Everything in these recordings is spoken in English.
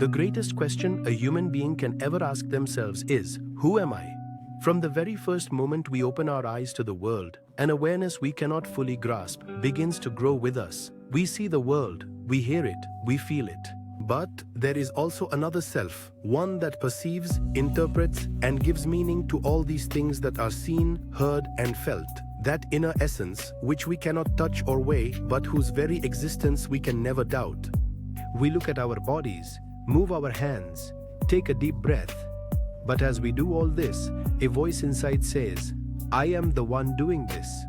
The greatest question a human being can ever ask themselves is, who am I? From the very first moment we open our eyes to the world, an awareness we cannot fully grasp begins to grow with us. We see the world, we hear it, we feel it. But there is also another self, one that perceives, interprets, and gives meaning to all these things that are seen, heard, and felt. That inner essence, which we cannot touch or weigh, but whose very existence we can never doubt. We look at our bodies, move our hands, take a deep breath. But as we do all this, a voice inside says, I am the one doing this.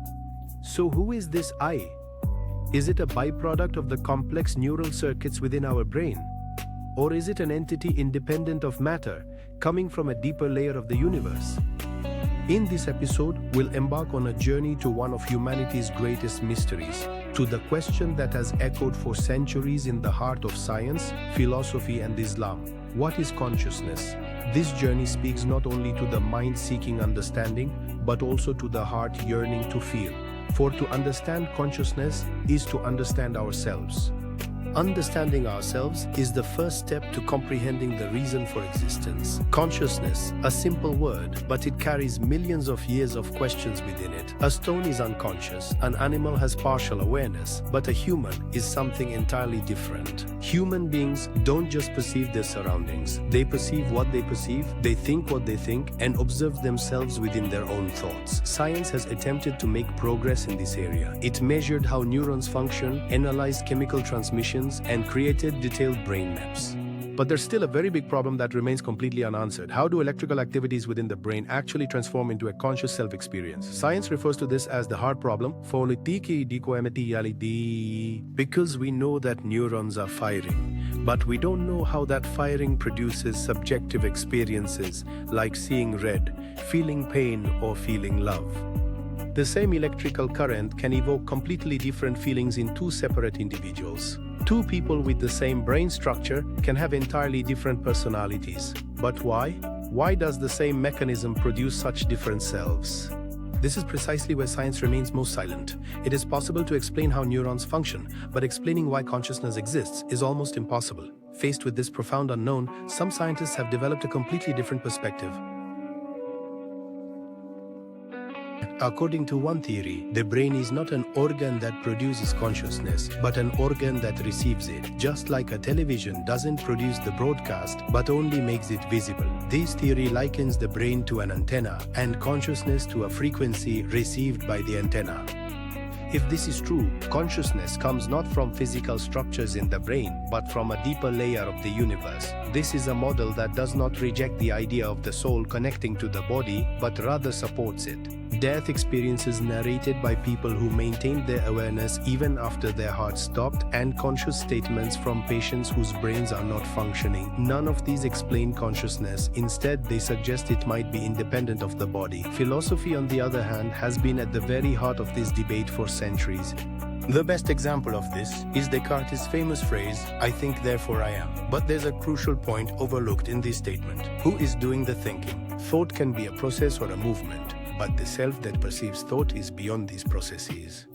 So who is this I? Is it a byproduct of the complex neural circuits within our brain? Or is it an entity independent of matter, coming from a deeper layer of the universe? In this episode, we'll embark on a journey to one of humanity's greatest mysteries, to the question that has echoed for centuries in the heart of science, philosophy, and Islam. What is consciousness? This journey speaks not only to the mind seeking understanding, but also to the heart yearning to feel. For to understand consciousness is to understand ourselves. Understanding ourselves is the first step to comprehending the reason for existence. Consciousness, a simple word, but it carries millions of years of questions within it. A stone is unconscious, an animal has partial awareness, but a human is something entirely different. Human beings don't just perceive their surroundings. They perceive what they perceive, they think what they think, and observe themselves within their own thoughts. Science has attempted to make progress in this area. It measured how neurons function, analyzed chemical transmissions, and created detailed brain maps. But there's still a very big problem that remains completely unanswered. How do electrical activities within the brain actually transform into a conscious self-experience? Science refers to this as the heart problem, because we know that neurons are firing, but we don't know how that firing produces subjective experiences like seeing red, feeling pain, or feeling love. The same electrical current can evoke completely different feelings in two separate individuals. Two people with the same brain structure can have entirely different personalities. But why? Why does the same mechanism produce such different selves? This is precisely where science remains most silent. It is possible to explain how neurons function, but explaining why consciousness exists is almost impossible. Faced with this profound unknown, some scientists have developed a completely different perspective. According to one theory, the brain is not an organ that produces consciousness, but an organ that receives it. Just like a television doesn't produce the broadcast, but only makes it visible. This theory likens the brain to an antenna, and consciousness to a frequency received by the antenna. If this is true, consciousness comes not from physical structures in the brain, but from a deeper layer of the universe. This is a model that does not reject the idea of the soul connecting to the body, but rather supports it. Death experiences narrated by people who maintained their awareness even after their heart stopped, and conscious statements from patients whose brains are not functioning. None of these explain consciousness. Instead, they suggest it might be independent of the body. Philosophy, on the other hand, has been at the very heart of this debate for centuries. The best example of this is Descartes' famous phrase, I think therefore I am. But there's a crucial point overlooked in this statement. Who is doing the thinking? Thought can be a process or a movement, but the self that perceives thought is beyond these processes.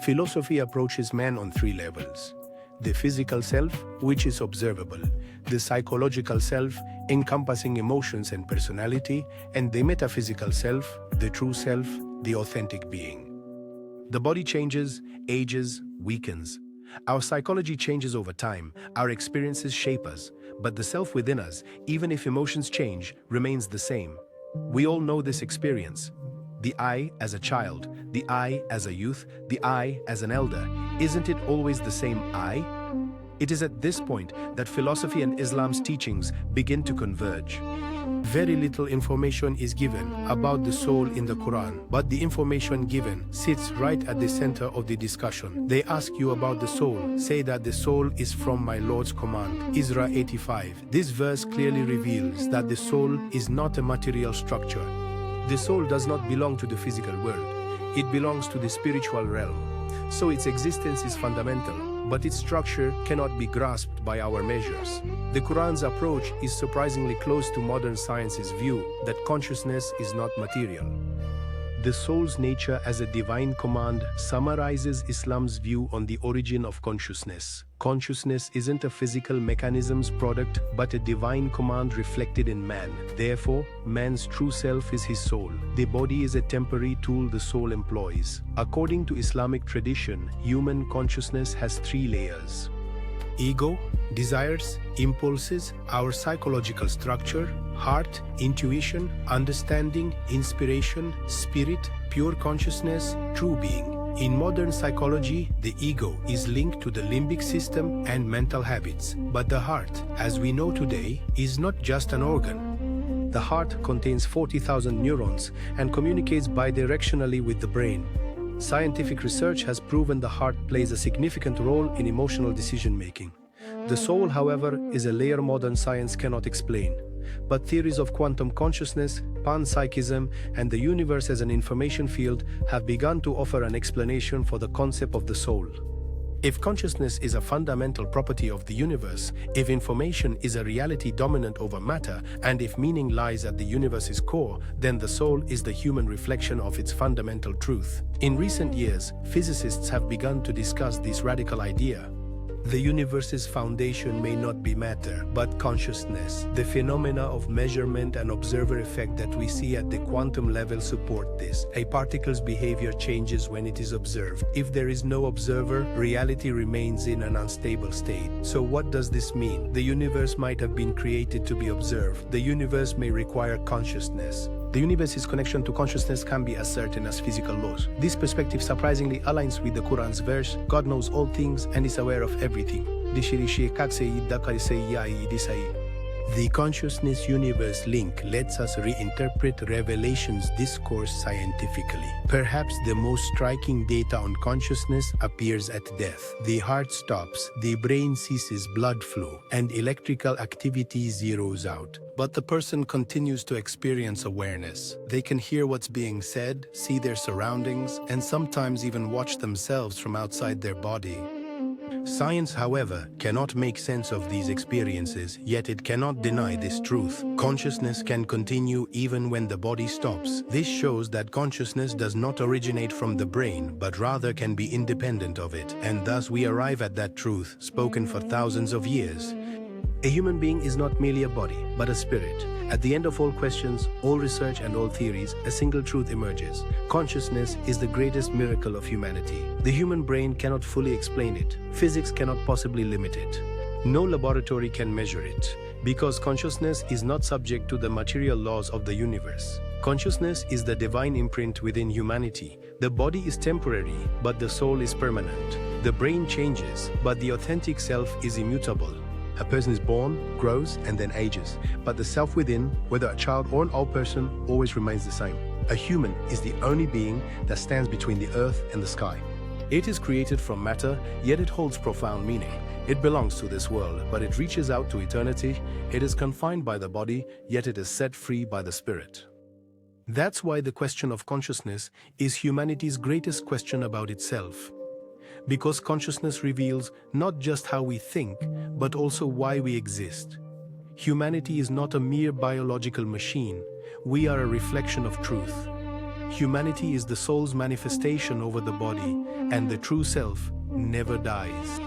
Philosophy approaches man on three levels. The physical self, which is observable, the psychological self, encompassing emotions and personality, and the metaphysical self, the true self, the authentic being. The body changes, ages, weakens. Our psychology changes over time, our experiences shape us, but the self within us, even if emotions change, remains the same. We all know this experience. The I as a child, the I as a youth, the I as an elder. Isn't it always the same I? It is at this point that philosophy and Islam's teachings begin to converge. Very little information is given about the soul in the Quran, but the information given sits right at the center of the discussion. They ask you about the soul, say that the soul is from my Lord's command. Isra 85. This verse clearly reveals that the soul is not a material structure. The soul does not belong to the physical world. It belongs to the spiritual realm. So its existence is fundamental, but its structure cannot be grasped by our measures. The Quran's approach is surprisingly close to modern science's view that consciousness is not material. The soul's nature as a divine command summarizes Islam's view on the origin of consciousness. Consciousness isn't a physical mechanism's product, but a divine command reflected in man. Therefore, man's true self is his soul. The body is a temporary tool the soul employs. According to Islamic tradition, human consciousness has three layers: ego, desires, impulses, our psychological structure; heart, intuition, understanding, inspiration; spirit, pure consciousness, true being. In modern psychology, the ego is linked to the limbic system and mental habits. But the heart, as we know today, is not just an organ. The heart contains 40,000 neurons and communicates bidirectionally with the brain. Scientific research has proven the heart plays a significant role in emotional decision-making. The soul, however, is a layer modern science cannot explain. But theories of quantum consciousness, panpsychism, and the universe as an information field have begun to offer an explanation for the concept of the soul. If consciousness is a fundamental property of the universe, if information is a reality dominant over matter, and if meaning lies at the universe's core, then the soul is the human reflection of its fundamental truth. In recent years, physicists have begun to discuss this radical idea. The universe's foundation may not be matter, but consciousness. The phenomena of measurement and observer effect that we see at the quantum level support this. A particle's behavior changes when it is observed. If there is no observer, reality remains in an unstable state. So what does this mean? The universe might have been created to be observed. The universe may require consciousness. The universe's connection to consciousness can be as certain as physical laws. This perspective surprisingly aligns with the Quran's verse, God knows all things and is aware of everything. The consciousness-universe link lets us reinterpret Revelation's discourse scientifically. Perhaps the most striking data on consciousness appears at death. The heart stops, the brain ceases blood flow, and electrical activity zeroes out. But the person continues to experience awareness. They can hear what's being said, see their surroundings, and sometimes even watch themselves from outside their body. Science, however, cannot make sense of these experiences, yet it cannot deny this truth. Consciousness can continue even when the body stops. This shows that consciousness does not originate from the brain, but rather can be independent of it. And thus we arrive at that truth, spoken for thousands of years. A human being is not merely a body, but a spirit. At the end of all questions, all research and all theories, a single truth emerges. Consciousness is the greatest miracle of humanity. The human brain cannot fully explain it. Physics cannot possibly limit it. No laboratory can measure it, because consciousness is not subject to the material laws of the universe. Consciousness is the divine imprint within humanity. The body is temporary, but the soul is permanent. The brain changes, but the authentic self is immutable. A person is born, grows, and then ages, but the self within, whether a child or an old person, always remains the same. A human is the only being that stands between the earth and the sky. It is created from matter, yet it holds profound meaning. It belongs to this world, but it reaches out to eternity. It is confined by the body, yet it is set free by the spirit. That's why the question of consciousness is humanity's greatest question about itself. Because consciousness reveals not just how we think, but also why we exist. Humanity is not a mere biological machine. We are a reflection of truth. Humanity is the soul's manifestation over the body, and the true self never dies.